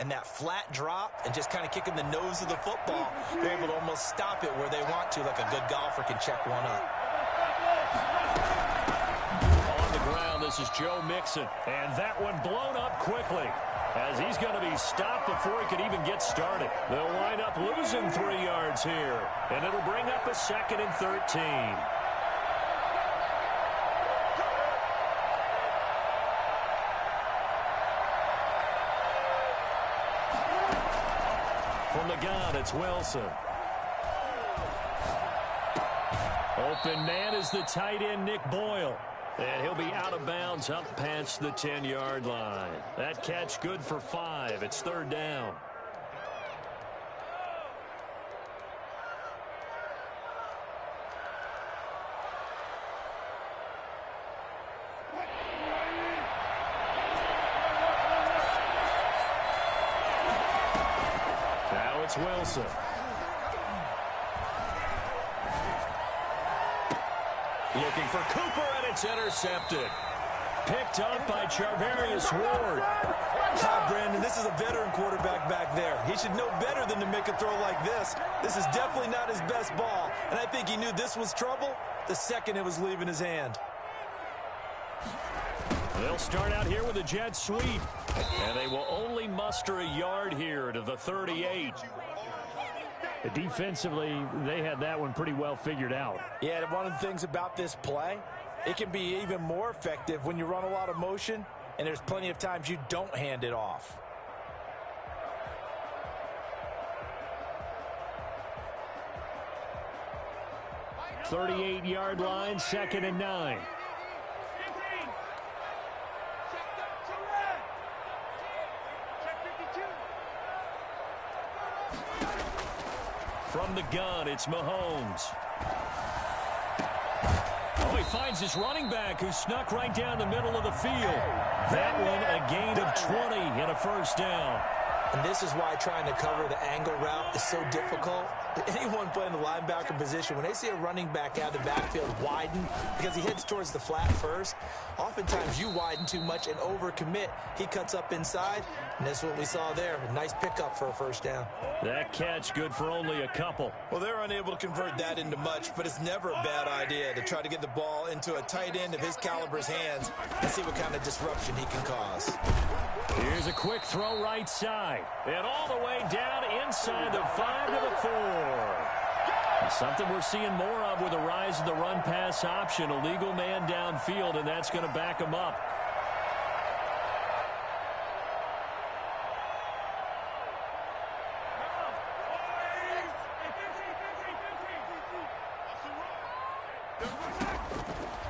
and that flat drop and just kind of kicking the nose of the football, they're able to almost stop it where they want to, like a good golfer can check one up. On the ground, this is Joe Mixon. And that one blown up quickly, as he's going to be stopped before he could even get started. They'll wind up losing 3 yards here, and it'll bring up a 2nd and 13. From the gun, it's Wilson. Open man is the tight end, Nick Boyle. And he'll be out of bounds up past the 10-yard line. That catch good for 5. It's 3rd down. Now it's Wilson. Looking for Cooper, and it's intercepted. Picked up by Charvarius Ward. Brandon, this is a veteran quarterback back there. He should know better than to make a throw like this. This is definitely not his best ball, and I think he knew this was trouble the second it was leaving his hand. They'll start out here with a jet sweep, and they will only muster a yard here to the 38. Defensively, they had that one pretty well figured out. Yeah, one of the things about this play, it can be even more effective when you run a lot of motion, and there's plenty of times you don't hand it off. .38-yard line, 2nd and 9. From the gun, it's Mahomes. Oh, he finds his running back who snuck right down the middle of the field. That one a gain of 20 and a 1st down. And this is why trying to cover the angle route is so difficult. Anyone playing the linebacker position, when they see a running back out of the backfield widen because he heads towards the flat first, oftentimes you widen too much and overcommit. He cuts up inside, and that's what we saw there. A nice pickup for a 1st down. That catch good for only a couple. Well, they're unable to convert that into much, but it's never a bad idea to try to get the ball into a tight end of his caliber's hands and see what kind of disruption he can cause. Here's a quick throw right side. And all the way down inside the 5 to the 4. Something we're seeing more of with the rise of the run-pass option. A legal man downfield, and that's going to back him up.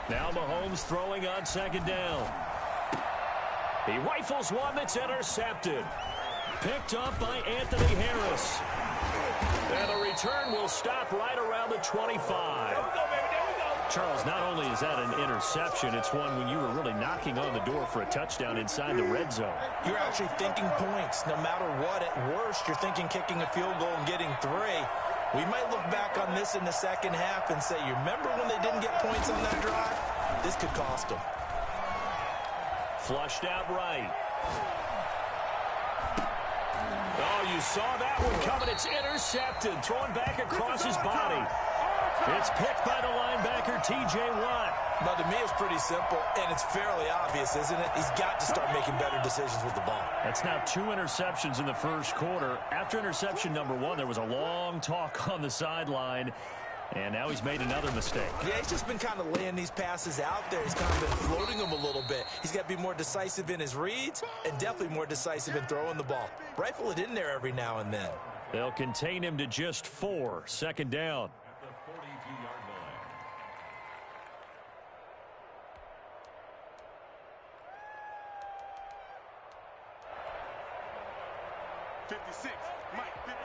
Now Mahomes throwing on 2nd down. He rifles one that's intercepted. Picked up by Anthony Harris. And the return will stop right around the 25. Charles, not only is that an interception, it's one when you were really knocking on the door for a touchdown inside the red zone. You're actually thinking points. No matter what, at worst, you're thinking kicking a field goal and getting 3. We might look back on this in the second half and say, you remember when they didn't get points on that drive? This could cost them. Flushed out right. Oh, you saw that one coming. It's intercepted. Throwing back across his body. It's picked by the linebacker, T.J. Watt. Now, to me, it's pretty simple, and it's fairly obvious, isn't it? He's got to start making better decisions with the ball. That's now 2 interceptions in the 1st quarter. After interception number 1, there was a long talk on the sideline. And now he's made another mistake. Yeah, he's just been kind of laying these passes out there. He's kind of been floating them a little bit. He's got to be more decisive in his reads and definitely more decisive in throwing the ball. Rifle it in there every now and then. They'll contain him to just 4. 2nd down. 56, Mike, 56.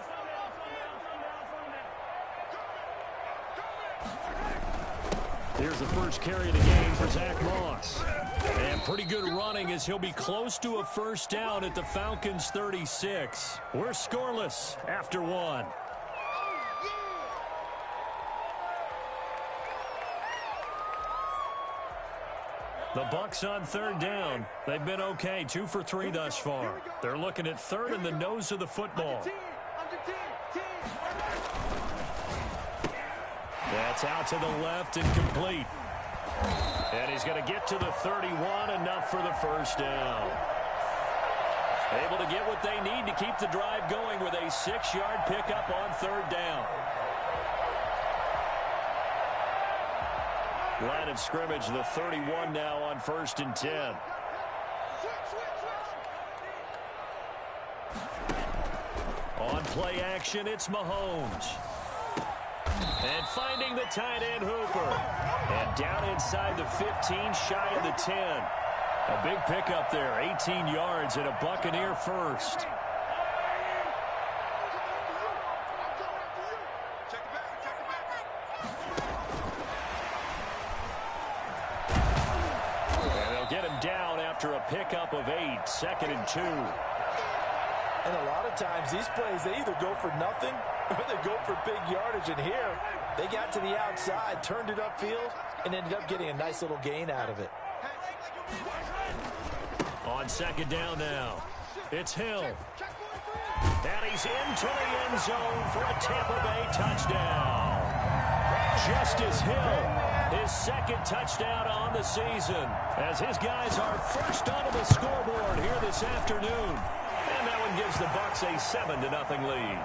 Here's the first carry of the game for Zach Moss. And pretty good running as he'll be close to a 1st down at the Falcons' 36. We're scoreless after 1. The Bucs on third down. They've been okay, 2 for 3 thus far. They're looking at third in the nose of the football. That's out to the left and complete. And he's going to get to the 31, enough for the first down. Able to get what they need to keep the drive going with a 6-yard pickup on third down. Line of scrimmage, the 31 now on 1st and 10. On play action, it's Mahomes. And finding the tight end Hooper. And down inside the 15, shy of the 10. A big pickup there, 18 yards and a Buccaneer first. And they'll get him down after a pickup of 8, 2nd and 2. And a lot of times these plays, they either go for nothing or they go for big yardage. And here, they got to the outside, turned it upfield, and ended up getting a nice little gain out of it. On 2nd down now, it's Hill. And he's into the end zone for a Tampa Bay touchdown. Justice Hill, his 2nd touchdown on the season, as his guys are first onto the scoreboard here this afternoon. And that one gives the Bucs a 7-0 lead.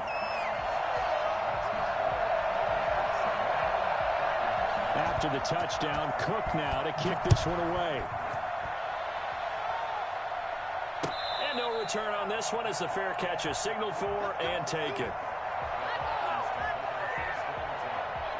After the touchdown, Cook now to kick this one away. And no return on this one as the fair catch is signaled for and taken.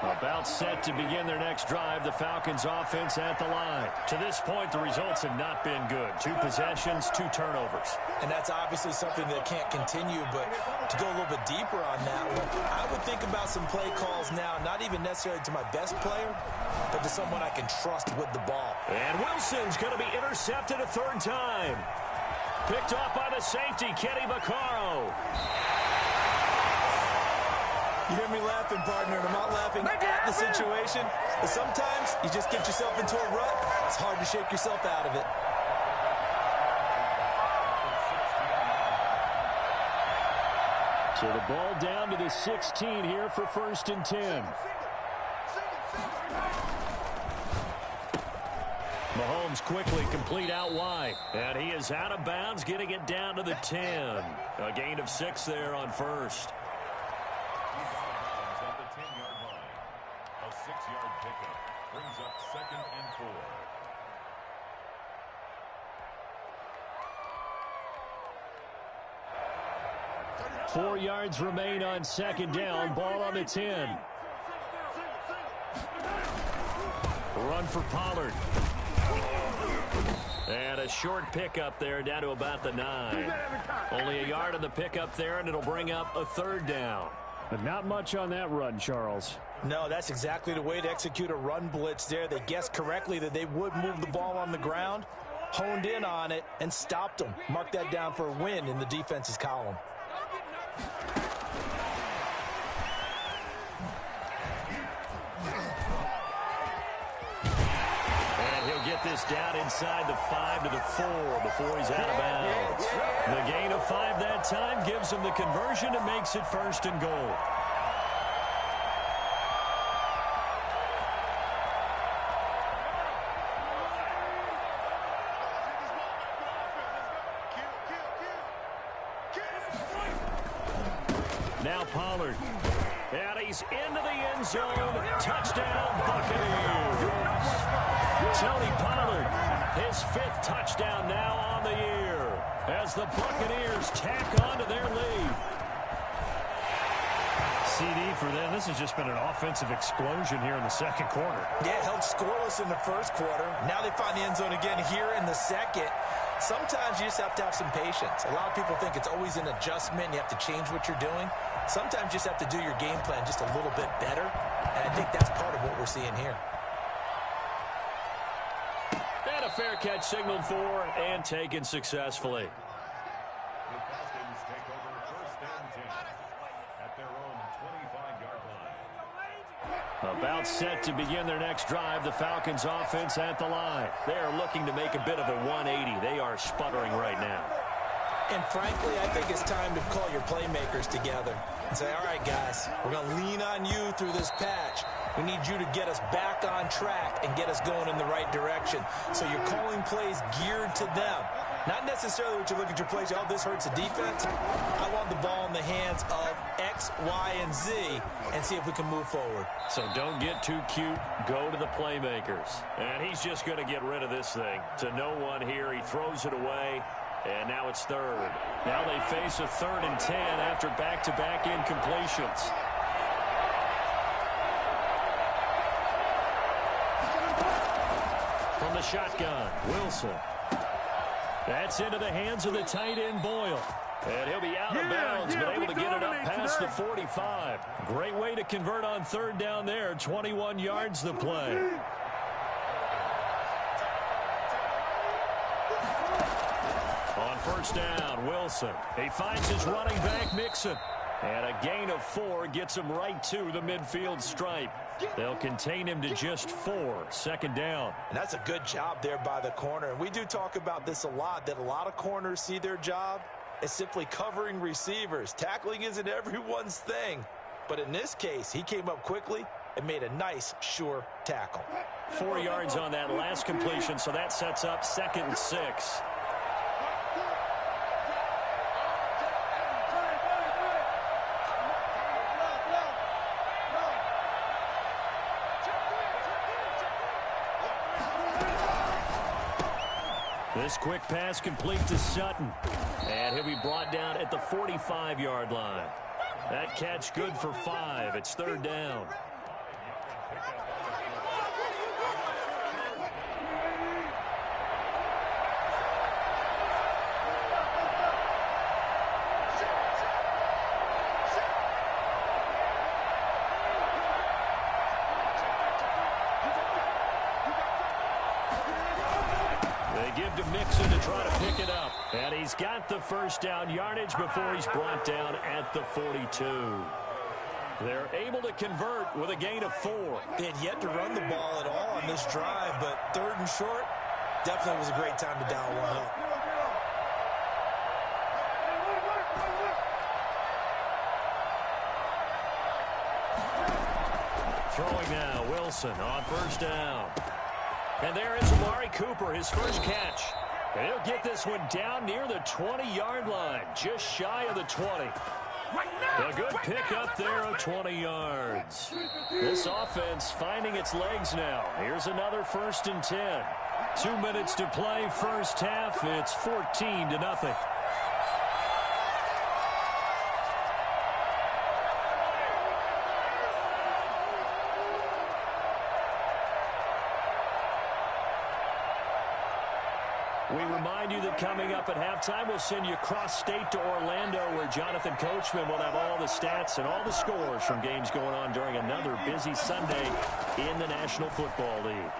About set to begin their next drive, the Falcons offense at the line. To this point, the results have not been good. 2 possessions, 2 turnovers. And that's obviously something that can't continue, but to go a little bit deeper on that one, I would think about some play calls now, not even necessarily to my best player, but to someone I can trust with the ball. And Wilson's going to be intercepted a 3rd time. Picked off by the safety, Kenny Vaccaro. You hear me laughing, partner, and I'm not laughing at the situation. But sometimes you just get yourself into a rut. It's hard to shake yourself out of it. So the ball down to the 16 here for 1st and 10. Mahomes quickly complete out wide. And he is out of bounds, getting it down to the 10. A gain of 6 there on 1st. At the 10-yard line. A 6-yard pickup brings up 2nd and 4. 4 yards remain on 2nd down. Ball on the 10. Run for Pollard. And a short pickup there down to about the 9. Only a yard on the pickup there, and it'll bring up a 3rd down. But not much on that run, Charles. No, that's exactly the way to execute a run blitz there. They guessed correctly that they would move the ball on the ground, honed in on it, and stopped them. Mark that down for a win in the defense's column. This down inside the 5 to the 4 before he's out of bounds. The gain of 5 that time gives him the conversion and makes it 1st and goal. Now Pollard. And he's into the end zone. Touchdown, Buccaneers. Tony Pollard, his 5th touchdown now on the year as the Buccaneers tack on to their lead. CD for them. This has just been an offensive explosion here in the 2nd quarter. Yeah, held scoreless in the 1st quarter. Now they find the end zone again here in the 2nd. Sometimes you just have to have some patience. A lot of people think it's always an adjustment. You have to change what you're doing. Sometimes you just have to do your game plan just a little bit better. And I think that's part of what we're seeing here. And a fair catch signaled for and taken successfully. The Falcons take over 1st and 10 at their own 25-yard line. About set to begin their next drive, the Falcons offense at the line. They are looking to make a bit of a 180. They are sputtering right now. And frankly, I think it's time to call your playmakers together and say, all right, guys, we're going to lean on you through this patch. We need you to get us back on track and get us going in the right direction. So you're calling plays geared to them. Not necessarily what you look at your plays, oh, this hurts the defense. I want the ball in the hands of X, Y, and Z and see if we can move forward. So don't get too cute. Go to the playmakers. And he's just going to get rid of this thing. To no one here. He throws it away. And now it's third. Now they face a 3rd and 10 after back-to-back incompletions. From the shotgun, Wilson. That's into the hands of the tight end, Boyle. And he'll be out of bounds, but able to get it up past the 45. Great way to convert on 3rd down there. 21 yards the play. On 1st down, Wilson. He finds his running back, Mixon. And a gain of 4 gets him right to the midfield stripe. They'll contain him to just 4. 2nd down. And that's a good job there by the corner. And we do talk about this a lot, that a lot of corners see their job as simply covering receivers. Tackling isn't everyone's thing. But in this case, he came up quickly and made a nice, sure tackle. 4 yards on that last completion, so that sets up 2nd and 6. This quick pass complete to Sutton. And he'll be brought down at the 45-yard line. That catch good for 5. It's 3rd down. Give to Mixon to try to pick it up. And he's got the 1st down yardage before he's brought down at the 42. They're able to convert with a gain of 4. They had yet to run the ball at all on this drive, but 3rd and short definitely was a great time to dial one up. Throwing now, Wilson on 1st down. And there is Amari Cooper, his first catch. And he'll get this one down near the 20-yard line, just shy of the 20. A good pickup there of 20 yards. This offense finding its legs now. Here's another 1st and 10. 2 minutes to play, 1st half. It's 14-0. We remind you that coming up at halftime, we'll send you cross-state to Orlando, where Jonathan Coachman will have all the stats and all the scores from games going on during another busy Sunday in the National Football League.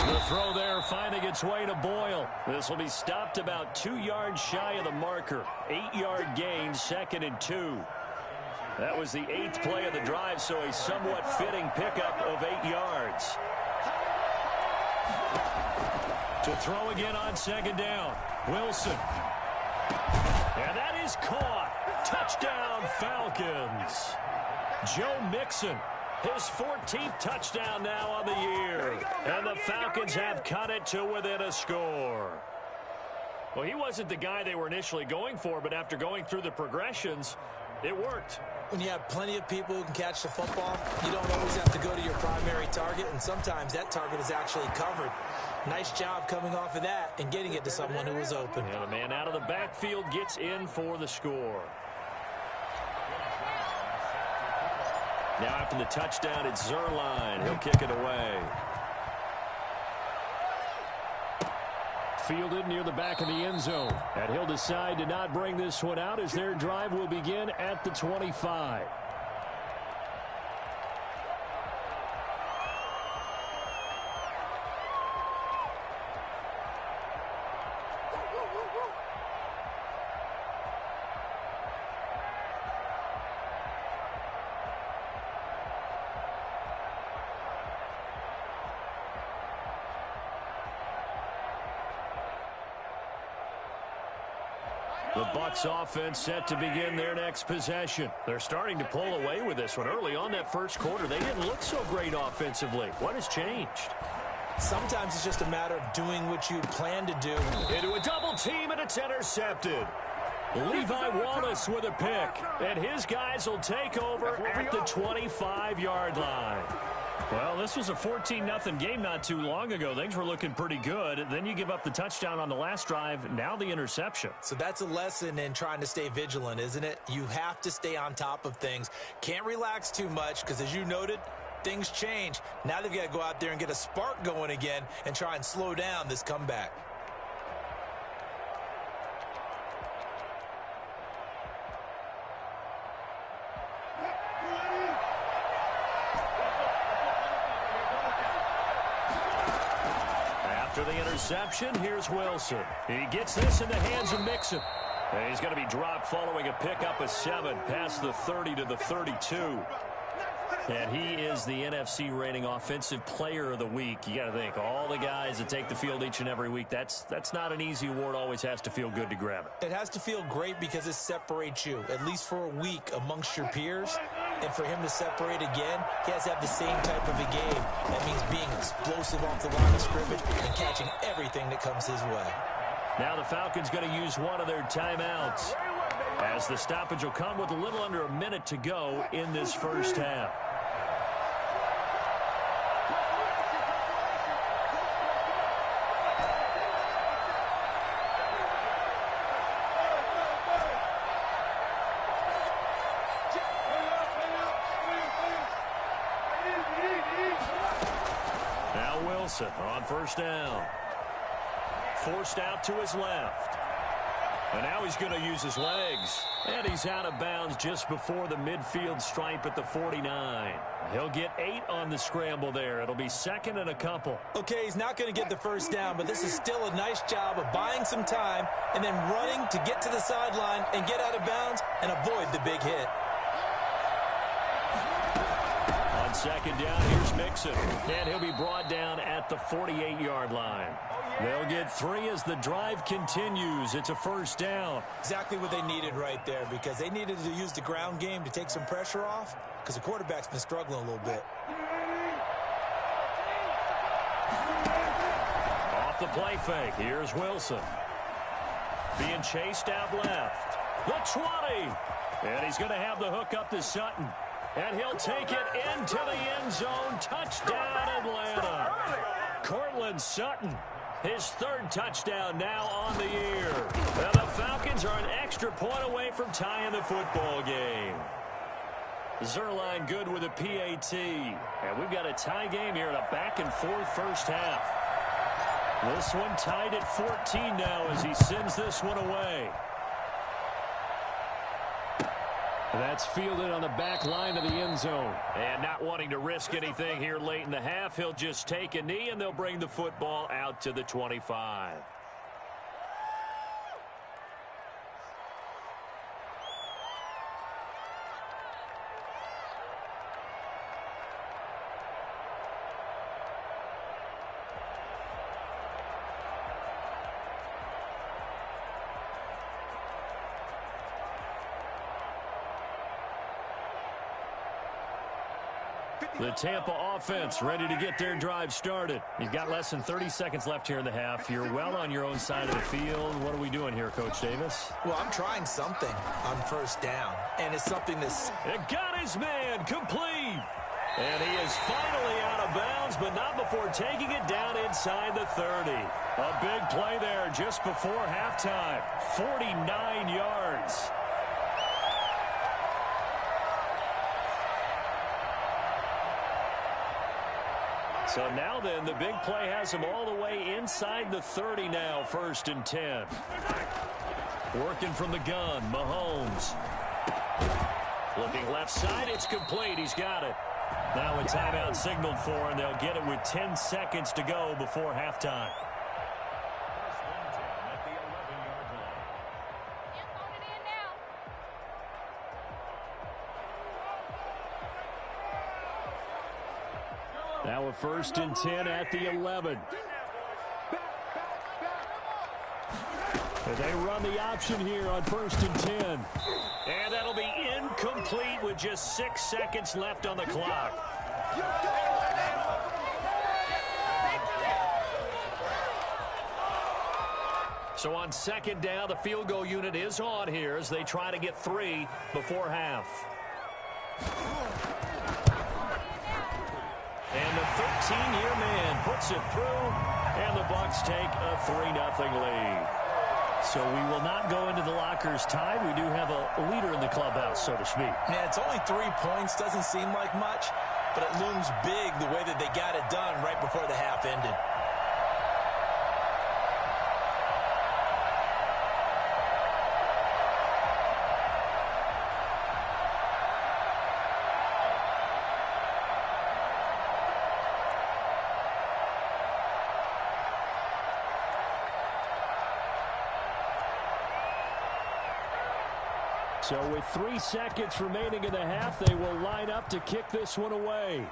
The throw there finding its way to Boyle. This will be stopped about 2 yards shy of the marker. 8-yard gain, 2nd and 2. That was the 8th play of the drive, so a somewhat fitting pickup of 8 yards. To throw again on 2nd down, Wilson. And that is caught. Touchdown, Falcons. Joe Mixon, his 14th touchdown now on the year. And the Falcons have cut it to within a score. Well, he wasn't the guy they were initially going for, but after going through the progressions, it worked. When you have plenty of people who can catch the football, you don't always have to go to your primary target, and sometimes that target is actually covered. Nice job coming off of that and getting it to someone who was open. Yeah, the man out of the backfield gets in for the score. Now after the touchdown, it's Zerline. He'll kick it away. Fielded near the back of the end zone. And he'll decide to not bring this one out as their drive will begin at the 25. The Bucs offense set to begin their next possession. They're starting to pull away with this one. Early on that first quarter, they didn't look so great offensively. What has changed? Sometimes it's just a matter of doing what you plan to do. Into a double team, and it's intercepted. Levi Wallace with a pick, and his guys will take over at the 25-yard line. Well, this was a 14-0 game not too long ago. Things were looking pretty good. Then you give up the touchdown on the last drive. Now the interception. So that's a lesson in trying to stay vigilant, isn't it? You have to stay on top of things. Can't relax too much because, as you noted, things change. Now they've got to go out there and get a spark going again and try and slow down this comeback. After the interception, here's Wilson. He gets this in the hands of Mixon. And he's going to be dropped following a pickup of 7 past the 30 to the 32. And he is the NFC rating offensive player of the week. You got to think, all the guys that take the field each and every week, that's not an easy award. Always has to feel good to grab it. It has to feel great because it separates you, at least for a week, amongst your peers. And for him to separate again, he has to have the same type of a game. That means being explosive off the line of scrimmage and catching everything that comes his way. Now the Falcons going to use one of their timeouts, as the stoppage will come with a little under a minute to go in this first half. On first down. Forced out to his left. And now he's going to use his legs. And he's out of bounds just before the midfield stripe at the 49. He'll get 8 on the scramble there. It'll be second and a couple. Okay, he's not going to get the first down, but this is still a nice job of buying some time and then running to get to the sideline and get out of bounds and avoid the big hit. On second down, here's Mixon. And he'll be brought down at the 48-yard line. They'll get 3 as the drive continues. It's a first down. Exactly what they needed right there, because they needed to use the ground game to take some pressure off, because the quarterback's been struggling a little bit. Off the play fake, here's Wilson. Being chased out left. The 20. And he's going to have the hook up to Sutton. And he'll take it into the end zone. Touchdown, Atlanta. Cortland Sutton, his 3rd touchdown now on the year. And the Falcons are an extra point away from tying the football game. Zerline good with a PAT. And we've got a tie game here in a back-and-forth first half. This one tied at 14 now as he sends this one away. That's fielded on the back line of the end zone. And not wanting to risk anything here late in the half, he'll just take a knee, and they'll bring the football out to the 25. The Tampa offense ready to get their drive started. You've got less than 30 seconds left here in the half. You're well on your own side of the field. What are we doing here, Coach Davis? Well, I'm trying something on first down, and it's something that's... It got his man complete. And he is finally out of bounds, but not before taking it down inside the 30. A big play there just before halftime. 49 yards. So now then, the big play has him all the way inside the 30 now, 1st and 10. Working from the gun, Mahomes. Looking left side, it's complete. He's got it. Now a timeout signaled for, and they'll get it with 10 seconds to go before halftime. Now a 1st and 10 at the 11. And they run the option here on 1st and 10. And that'll be incomplete with just 6 seconds left on the clock. So on 2nd down, the field goal unit is on here as they try to get 3 before half. And the 13-year man puts it through, and the Bucs take a 3-0 lead. So we will not go into the lockers tied. We do have a leader in the clubhouse, so to speak. Yeah, it's only 3 points. Doesn't seem like much, but it looms big the way that they got it done right before the half ended. So with 3 seconds remaining in the half, they will line up to kick this one away.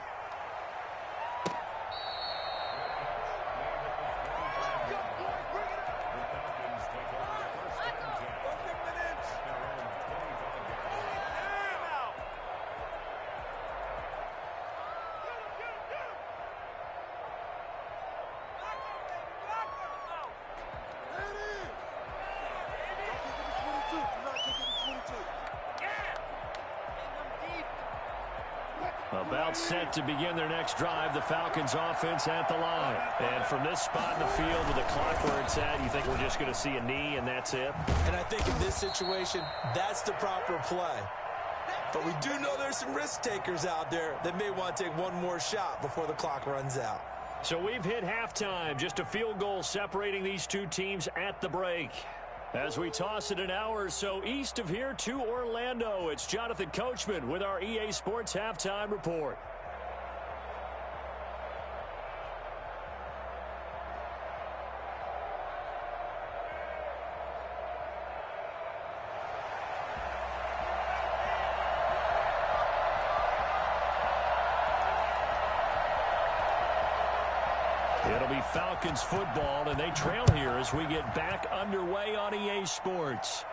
About set to begin their next drive, the Falcons offense at the line. And from this spot in the field with the clock where it's at, you think we're just going to see a knee and that's it? And I think in this situation, that's the proper play. But we do know there's some risk takers out there that may want to take one more shot before the clock runs out. So we've hit halftime, just a field goal separating these two teams at the break. As we toss it an hour or so east of here to Orlando, it's Jonathan Coachman with our EA Sports Halftime Report. It'll be Falcons football, and they trail here as we get back underway on EA Sports.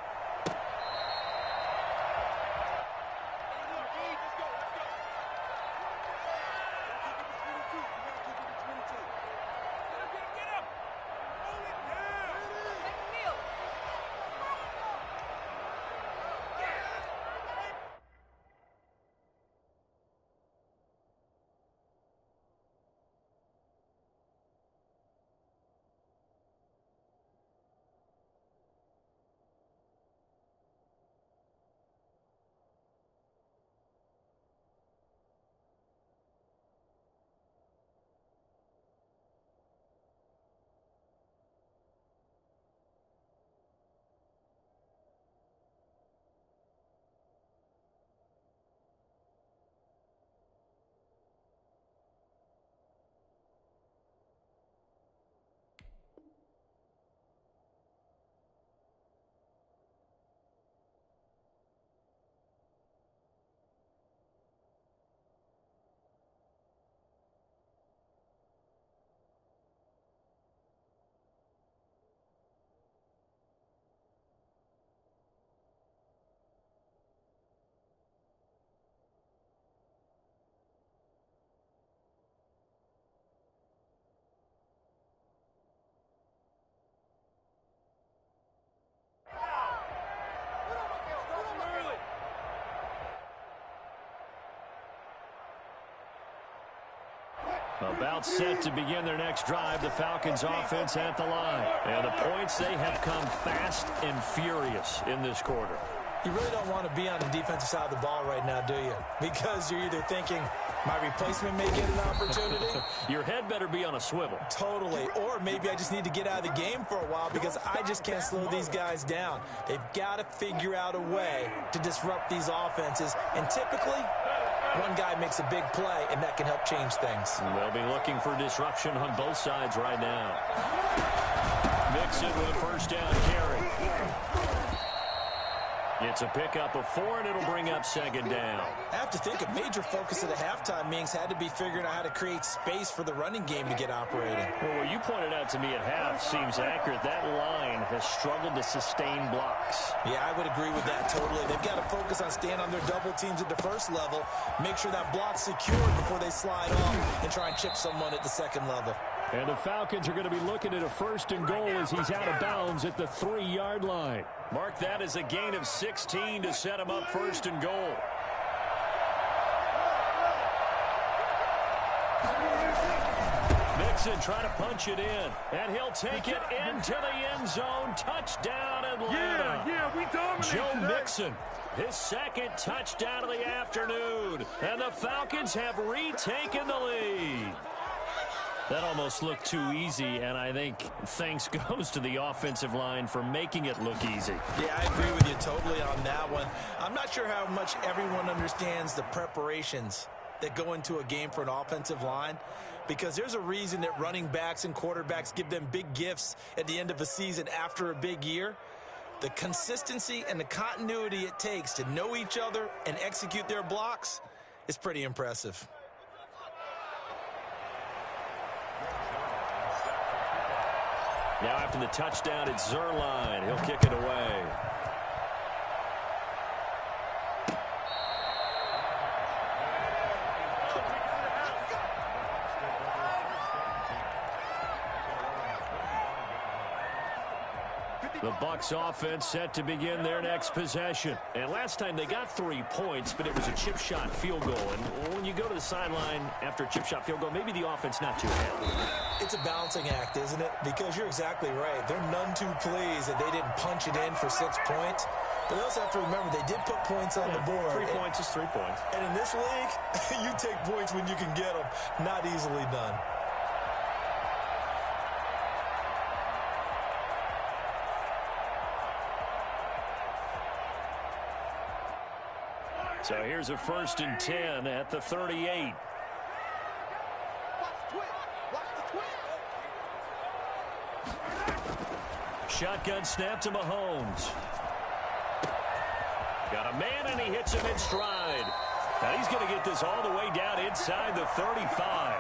About set to begin their next drive, the Falcons offense at the line. And the points, they have come fast and furious in this quarter. You really don't want to be on the defensive side of the ball right now, do you? Because you're either thinking, my replacement may get an opportunity. Your head better be on a swivel. Totally. Or maybe I just need to get out of the game for a while because I just can't slow these guys down. They've got to figure out a way to disrupt these offenses. And typically, one guy makes a big play, and that can help change things. They'll be looking for disruption on both sides right now. Mixon with a first down carry. It's a pickup of 4, and it'll bring up second down. I have to think a major focus of the halftime meetings had to be figuring out how to create space for the running game to get operating. Well, what you pointed out to me at half seems accurate. That line has struggled to sustain blocks. Yeah, I would agree with that totally. They've got to focus on staying on their double teams at the first level, make sure that block's secured before they slide off and try and chip someone at the second level. And the Falcons are going to be looking at a 1st and goal as he's out of bounds at the 3-yard line. Mark that as a gain of 16 to set him up 1st and goal. Mixon trying to punch it in, and he'll take it into the end zone. Touchdown, Atlanta. Yeah, we dominate Joe today. Mixon, his 2nd touchdown of the afternoon. And the Falcons have retaken the lead. That almost looked too easy, and I think thanks goes to the offensive line for making it look easy. Yeah, I agree with you totally on that one. I'm not sure how much everyone understands the preparations that go into a game for an offensive line, because there's a reason that running backs and quarterbacks give them big gifts at the end of a season after a big year. The consistency and the continuity it takes to know each other and execute their blocks is pretty impressive. Now after the touchdown, it's Zerline. He'll kick it away. The Bucs offense set to begin their next possession. And last time they got 3 points, but it was a chip shot field goal. And when you go to the sideline after a chip shot field goal, maybe the offense not too happy. It's a balancing act, isn't it? Because you're exactly right. They're none too pleased that they didn't punch it in for 6 points. But they also have to remember they did put points on the board. 3 points is 3 points. And in this league, you take points when you can get them. Not easily done. So here's a 1st and 10 at the 38. Shotgun snap to Mahomes. Got a man, and he hits him in stride. Now he's going to get this all the way down inside the 35.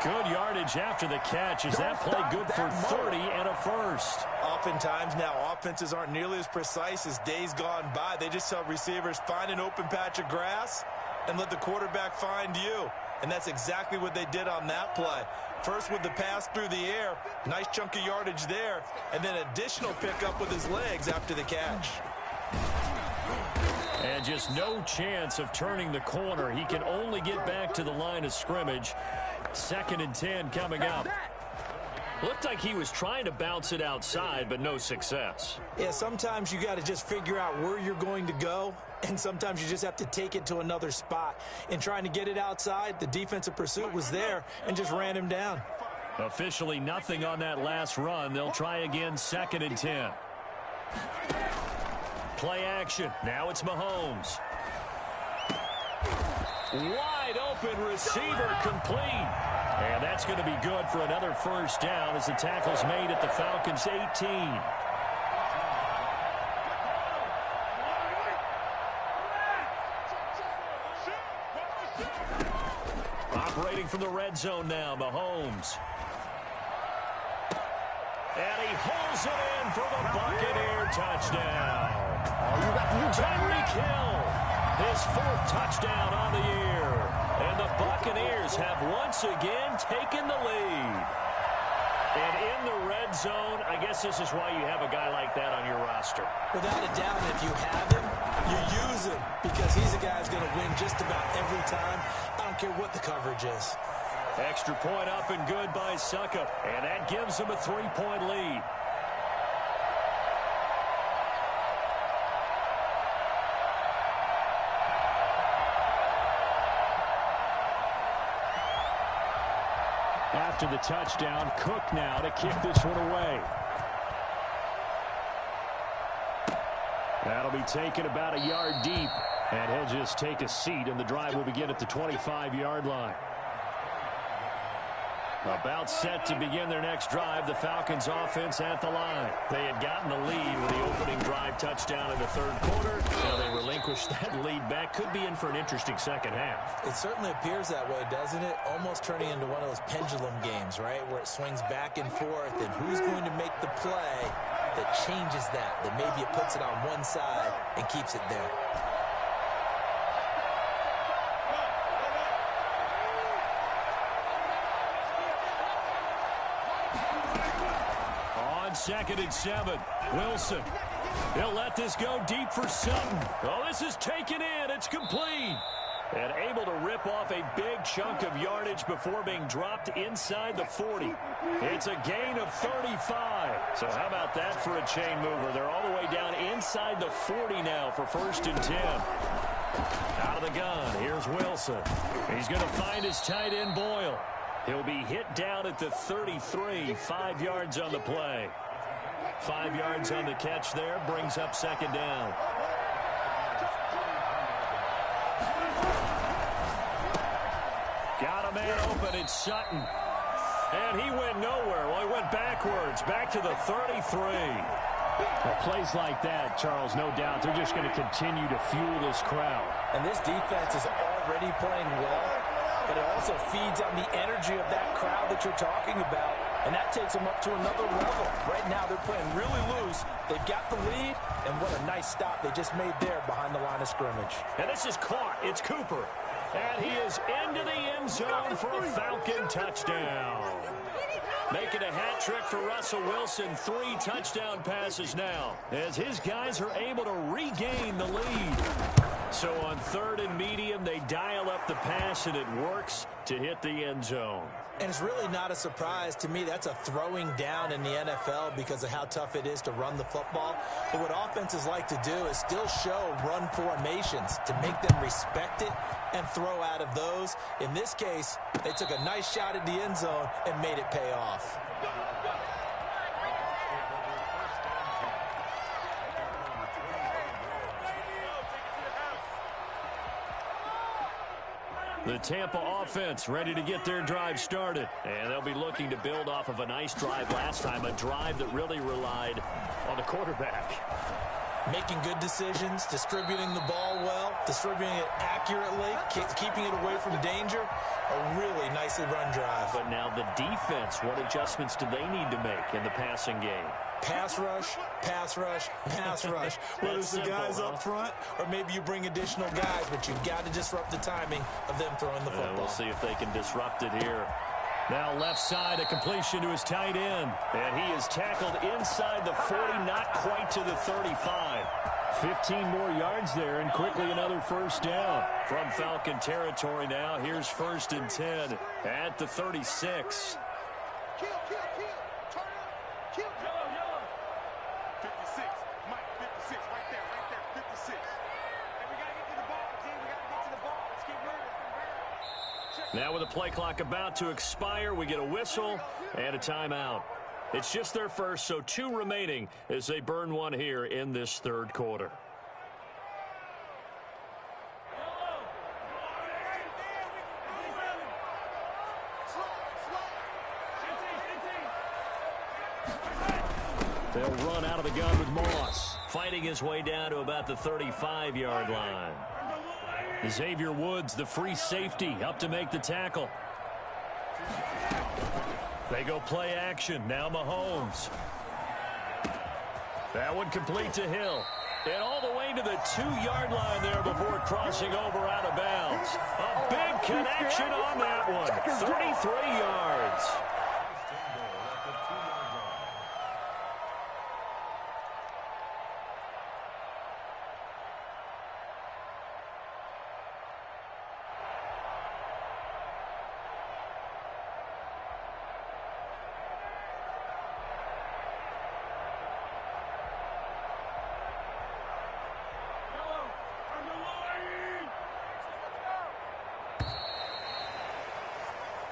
Good yardage after the catch. Is that play good for 30 and a first? Oftentimes now offenses aren't nearly as precise as days gone by. They just tell receivers, find an open patch of grass and let the quarterback find you. And that's exactly what they did on that play. First with the pass through the air, nice chunk of yardage there, and then additional pickup with his legs after the catch. And just no chance of turning the corner. He can only get back to the line of scrimmage. 2nd and 10 coming up. Looked like he was trying to bounce it outside, but no success. Yeah, sometimes you got to just figure out where you're going to go, and sometimes you just have to take it to another spot. In trying to get it outside, the defensive pursuit was there and just ran him down. Officially nothing on that last run. They'll try again, 2nd and 10. Play action. Now it's Mahomes. Wide open receiver complete. And that's going to be good for another 1st down as the tackle's made at the Falcons' 18. Operating from the red zone now, Mahomes. And he holds it in for the Buccaneer touchdown. Tyreek Hill, his 4th touchdown on the year. And the Buccaneers have once again taken the lead. And in the red zone, I guess this is why you have a guy like that on your roster. Without a doubt, if you have him, you use him because he's a guy who's going to win just about every time. I don't care what the coverage is. Extra point up and good by Suckup. And that gives him a 3-point lead. After the touchdown, Cook now to kick this one away. That'll be taken about a yard deep. And he'll just take a seat, and the drive will begin at the 25-yard line. About set to begin their next drive, the Falcons offense at the line. They had gotten the lead with the opening drive touchdown in the 3rd quarter. relinquish that lead back. Could be in for an interesting second half. It certainly appears that way, doesn't it? Almost turning into one of those pendulum games, right, where it swings back and forth, and who's going to make the play that changes that maybe it puts it on one side and keeps it there. On 2nd and 7, Wilson. He'll let this go deep for Sutton. Oh, this is taken in. It's complete. And able to rip off a big chunk of yardage before being dropped inside the 40. It's a gain of 35. So how about that for a chain mover? They're all the way down inside the 40 now for 1st and 10. Out of the gun, here's Wilson. He's going to find his tight end, Boyle. He'll be hit down at the 33, 5 yards on the play. 5 yards on the catch there, brings up 2nd down. Got a man open, it's Sutton. And he went nowhere. Well, he went backwards, back to the 33. Well, plays like that, Charles, no doubt, they're just going to continue to fuel this crowd. And this defense is already playing well, but it also feeds on the energy of that crowd that you're talking about, and that takes them up to another level. Right now, they're playing really loose. They've got the lead, and what a nice stop they just made there behind the line of scrimmage. And this is caught. It's Cooper. And he is into the end zone for a Falcon touchdown. Making a hat trick for Russell Wilson. 3 touchdown passes now as his guys are able to regain the lead. So on 3rd and medium, they dial up the pass, and it works to hit the end zone. And it's really not a surprise to me. That's a throwing down in the NFL because of how tough it is to run the football. But what offenses like to do is still show run formations to make them respect it and throw out of those. In this case, they took a nice shot at the end zone and made it pay off. The Tampa offense ready to get their drive started. And they'll be looking to build off of a nice drive last time, a drive that really relied on the quarterback. Making good decisions, distributing the ball well, distributing it accurately, keeping it away from danger. A really nicely run drive. But now the defense, what adjustments do they need to make in the passing game? Pass rush, pass rush, pass rush. Whether it's the guys up front or maybe you bring additional guys, but you've got to disrupt the timing of them throwing the football. We'll see if they can disrupt it here. Now left side, a completion to his tight end. And he is tackled inside the 40, not quite to the 35. 15 more yards there, and quickly another 1st down. From Falcon territory now, here's 1st and 10 at the 36. Kill. Turn up. Kill. Yellow. 56. Mike, 56. Right there. 56. Hey, we got to get to the ball, team. We got to get to the ball. Let's get moving. Now with the play clock about to expire, we get a whistle and a timeout. It's just their first, so 2 remaining as they burn one here in this 3rd quarter. They'll run out of the gun with Moss, fighting his way down to about the 35-yard line. Xavier Woods, the free safety, up to make the tackle. They go play action. Now Mahomes. That one complete to Hill. And all the way to the 2-yard line there before crossing over out of bounds. A big connection on that one. 33 yards.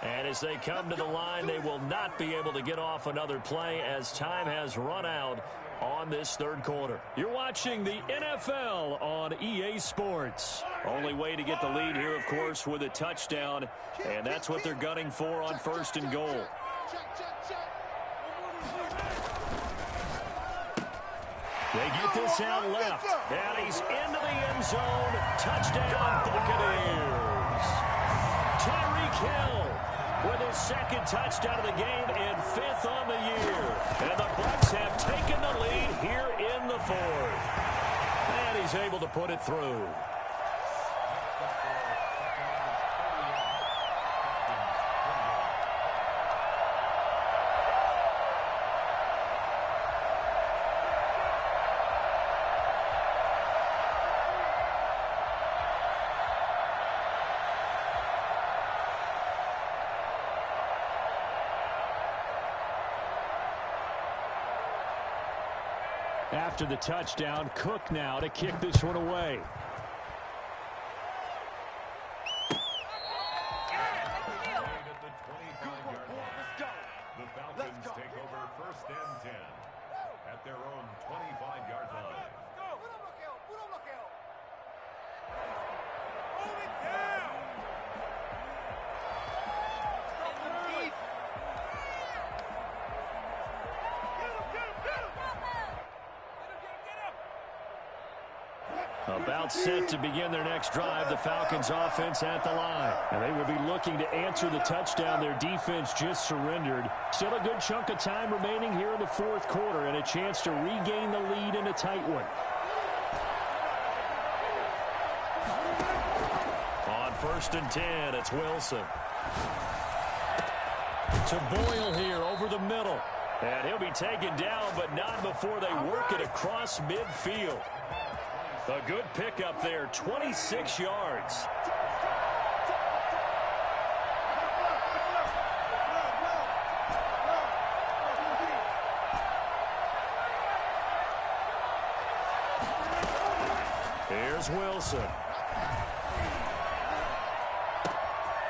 And as they come to the line, they will not be able to get off another play as time has run out on this 3rd quarter. You're watching the NFL on EA Sports. Only way to get the lead here, of course, with a touchdown. And that's what they're gunning for on 1st and goal. They get this out left. And he's into the end end zone. Touchdown, Buccaneers. Tyreek Hill with his second touchdown of the game and 5th on the year. And the Bucs have taken the lead here in the 4th. And he's able to put it through. After the touchdown, Cook now to kick this one away. The Falcons take over 1st and 10 at their own 25-yard line. About set to begin their next drive, the Falcons offense at the line. And they will be looking to answer the touchdown their defense just surrendered. Still a good chunk of time remaining here in the 4th quarter and a chance to regain the lead in a tight one. On 1st and 10, it's Wilson. To Boyle here over the middle. And he'll be taken down, but not before they work it across midfield. A good pickup there, 26 yards. Here's Wilson.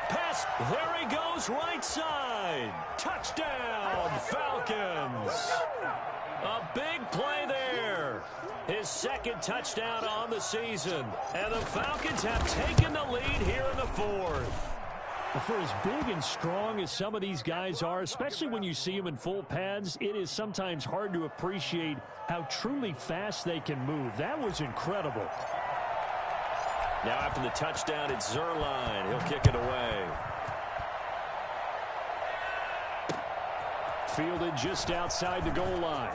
Pass, there he goes, right side. Touchdown, Falcons. A big play there. His second touchdown on the season. And the Falcons have taken the lead here in the 4th. For as big and strong as some of these guys are, especially when you see them in full pads, it is sometimes hard to appreciate how truly fast they can move. That was incredible. Now after the touchdown, it's Zerline. He'll kick it away. Fielded just outside the goal line.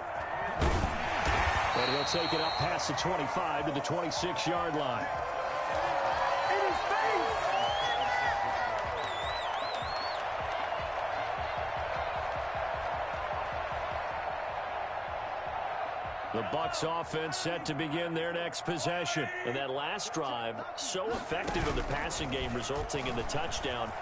And he'll take it up past the 25 to the 26-yard line. The Bucs offense set to begin their next possession. And that last drive, so effective in the passing game, resulting in the touchdown.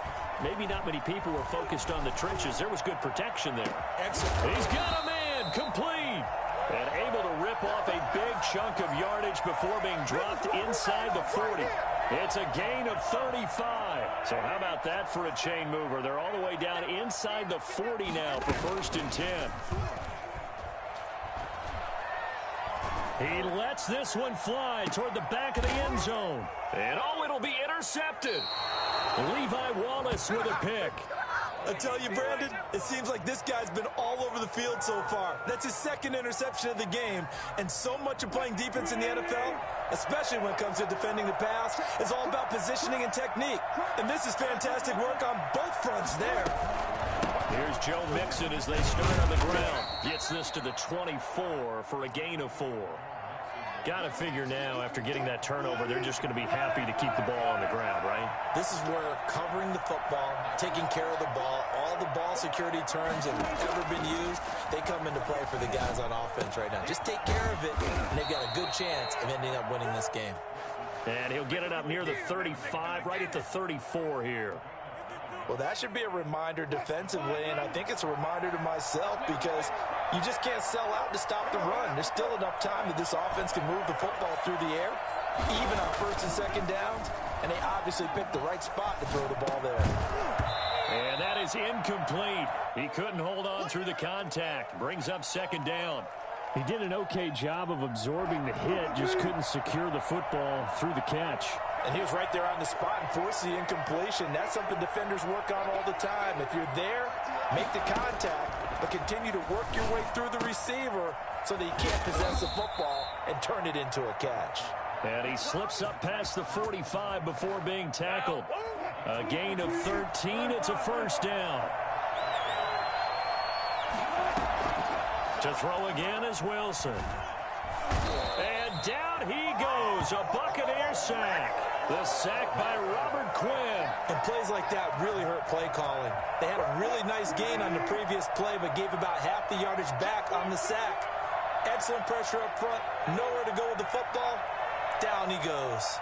Maybe not many people were focused on the trenches. There was good protection there. Excellent. He's got a man, complete. And able to rip off a big chunk of yardage before being dropped inside the 40. It's a gain of 35. So how about that for a chain mover? They're all the way down inside the 40 now for 1st and 10. He lets this one fly toward the back of the end zone. And it'll be intercepted. Levi Wallace with a pick. I tell you, Brandon, it seems like this guy's been all over the field so far. That's his second interception of the game. And so much of playing defense in the NFL, especially when it comes to defending the pass, is all about positioning and technique. And this is fantastic work on both fronts there. Here's Joe Mixon as they start on the ground. Gets this to the 24 for a gain of 4. Got to figure now, after getting that turnover, they're just going to be happy to keep the ball on the ground, right? This is where covering the football, taking care of the ball, all the ball security terms that have ever been used, they come into play for the guys on offense right now. Just take care of it, and they've got a good chance of ending up winning this game. And he'll get it up near the 35, right at the 34 here. Well, that should be a reminder defensively, and I think it's a reminder to myself because you just can't sell out to stop the run. There's still enough time that this offense can move the football through the air, even on 1st and 2nd downs, and they obviously picked the right spot to throw the ball there. And that is incomplete. He couldn't hold on through the contact. Brings up 2nd down. He did an okay job of absorbing the hit, just couldn't secure the football through the catch. And he was right there on the spot and forced the incompletion. That's something defenders work on all the time. If you're there, make the contact, but continue to work your way through the receiver so that you can't possess the football and turn it into a catch. And he slips up past the 45 before being tackled. A gain of 13. It's a first down. To throw again is Wilson. And down he goes. A Buccaneer sack. The sack by Robert Quinn. And plays like that really hurt play calling. They had a really nice gain on the previous play, but gave about half the yardage back on the sack. Excellent pressure up front. Nowhere to go with the football. Down he goes.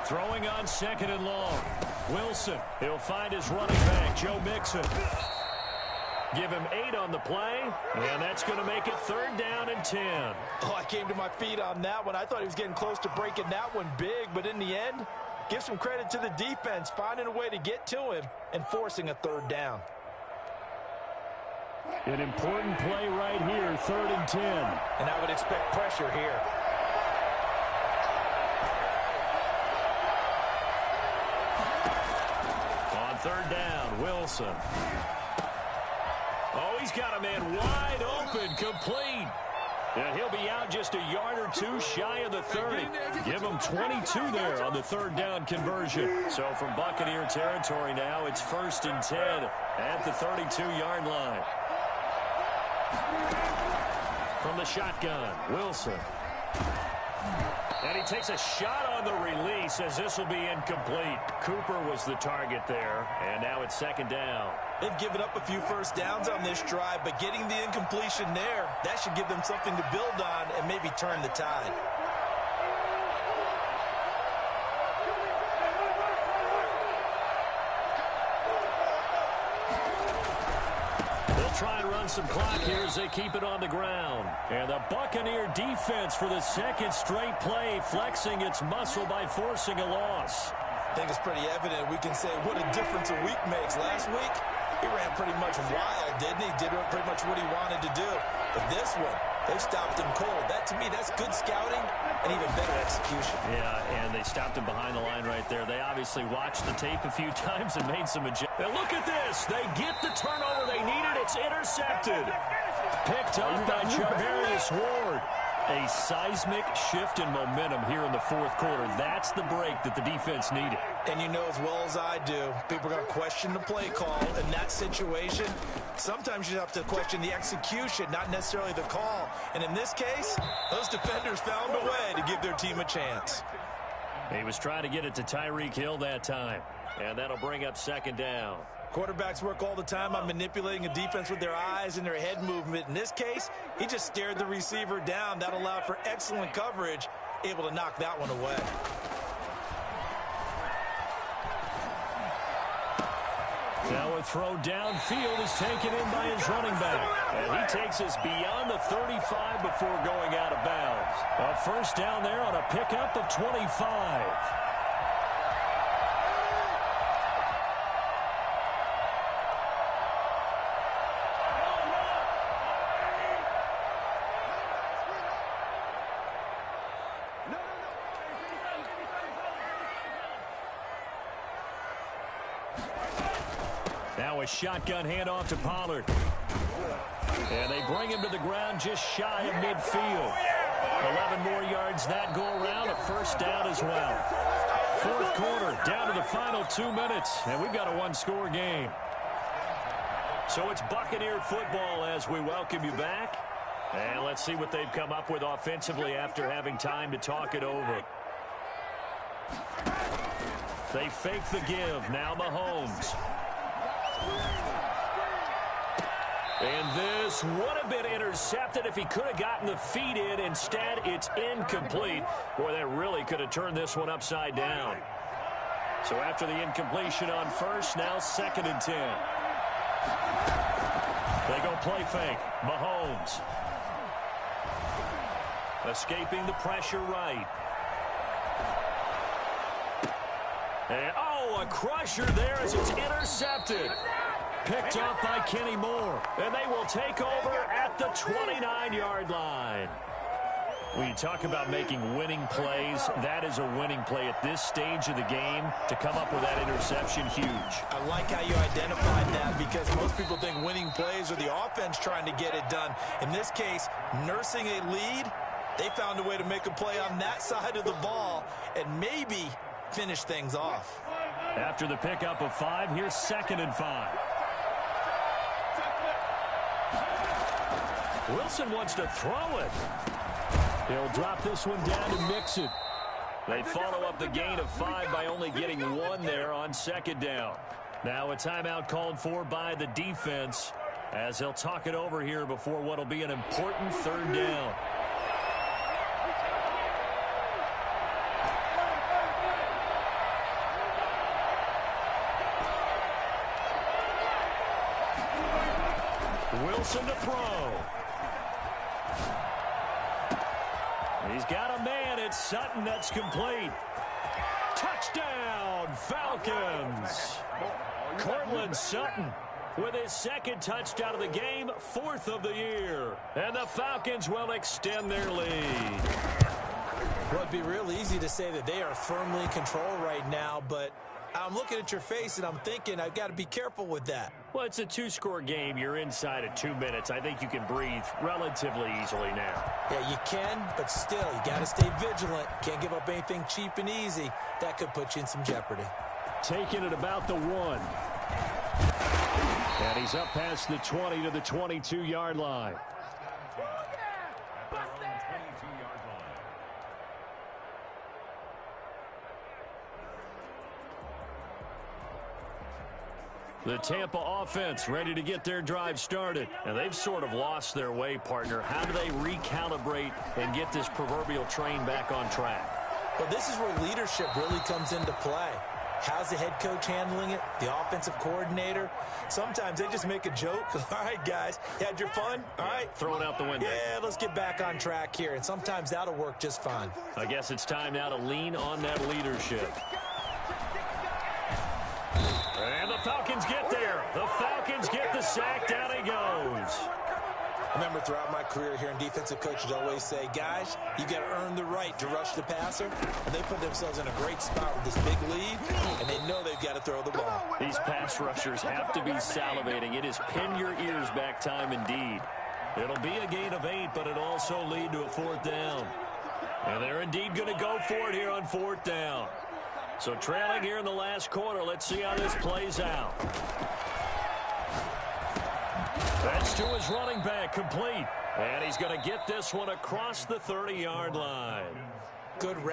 Throwing on second and long. Wilson, he'll find his running back, Joe Mixon. Give him 8 on the play, and that's going to make it 3rd down and 10. Oh, I came to my feet on that one. I thought he was getting close to breaking that one big, but in the end, give some credit to the defense, finding a way to get to him and forcing a 3rd down. An important play right here, 3rd and 10. And I would expect pressure here. On 3rd down, Wilson. Oh, he's got a man wide open, complete. And he'll be out just a yard or two shy of the 30. Give him 22 there on the 3rd down conversion. So from Buccaneer territory now, it's 1st and 10 at the 32-yard line. From the shotgun, Wilson. And he takes a shot on the release as this will be incomplete. Cooper was the target there, and now it's 2nd down. They've given up a few first downs on this drive, but getting the incompletion there, that should give them something to build on and maybe turn the tide. Try and run some clock here as they keep it on the ground. And the Buccaneer defense for the 2nd straight play, flexing its muscle by forcing a loss. I think it's pretty evident. We can say what a difference a week makes. Last week, he ran pretty much wild, didn't he? Did pretty much what he wanted to do. But this one, they stopped him cold. That, to me, that's good scouting and even better execution. Yeah, and they stopped him behind the line right there. They obviously watched the tape a few times and made some adjustments. And look at this. They get the turnover they needed. It's intercepted. Picked up by Javarius Ward. A seismic shift in momentum here in the 4th quarter. That's the break that the defense needed. And you know as well as I do, people are going to question the play call in that situation. Sometimes you have to question the execution, not necessarily the call. And in this case, those defenders found a way to give their team a chance. He was trying to get it to Tyreek Hill that time. And that'll bring up 2nd down. Quarterbacks work all the time on manipulating a defense with their eyes and their head movement. In this case, he just stared the receiver down. That allowed for excellent coverage, able to knock that one away. Now a throw downfield is taken in by his running back. And he takes us beyond the 35 before going out of bounds. A first down there on a pickup of 25. Now a shotgun handoff to Pollard. And they bring him to the ground just shy of midfield. 11 more yards that go around, a first down as well. 4th quarter, down to the final 2 minutes, and we've got a 1-score game. So it's Buccaneer football as we welcome you back. And let's see what they've come up with offensively after having time to talk it over. They fake the give, now Mahomes. And this would have been intercepted if he could have gotten the feet in. Instead, it's incomplete. Boy, that really could have turned this one upside down. So after the incompletion on first, now 2nd and 10. They go play fake. Mahomes. Escaping the pressure right. And, oh, a crusher there as it's intercepted. Picked up by Kenny Moore. And they will take over at the 29-yard line. When you talk about making winning plays, that is a winning play at this stage of the game. To come up with that interception, huge. I like how you identified that, because most people think winning plays are the offense trying to get it done. In this case, nursing a lead, they found a way to make a play on that side of the ball and maybe finish things off. After the pickup of 5, here's 2nd and 5. Wilson wants to throw it. He'll drop this one down and mix it. They follow up the gain of 5 by only getting 1 there on 2nd down. Now a timeout called for by the defense as they'll talk it over here before what will be an important 3rd down. Wilson to throw. He's got a man. It's Sutton. That's complete. Touchdown, Falcons. Cortland Sutton with his 2nd touchdown of the game, 4th of the year. And the Falcons will extend their lead. Well, it'd be real easy to say that they are firmly in control right now, but I'm looking at your face and I'm thinking I've got to be careful with that. Well, it's a 2-score game. You're inside of 2 minutes. I think you can breathe relatively easily now. Yeah, you can, but still, you got to stay vigilant. Can't give up anything cheap and easy. That could put you in some jeopardy. Taking it about the 1. And he's up past the 20 to the 22-yard line. The Tampa offense ready to get their drive started. And they've sort of lost their way, partner. How do they recalibrate and get this proverbial train back on track? Well, this is where leadership really comes into play. How's the head coach handling it? The offensive coordinator? Sometimes they just make a joke. All right, guys, you had your fun? All right. Throw it out the window. Yeah, let's get back on track here. And sometimes that'll work just fine. I guess it's time now to lean on that leadership. And the Falcons get there. The Falcons get the sack. Down he goes. I remember throughout my career here in defensive coaches always say, guys, you got to earn the right to rush the passer. And they put themselves in a great spot with this big lead, and they know they've got to throw the ball. These pass rushers have to be salivating. It is pin your ears back time indeed. It'll be a gain of 8, but it'll also lead to a 4th down. And they're indeed going to go for it here on 4th down. So trailing here in the last quarter, let's see how this plays out. That's to his running back, complete. And he's going to get this one across the 30-yard line. Good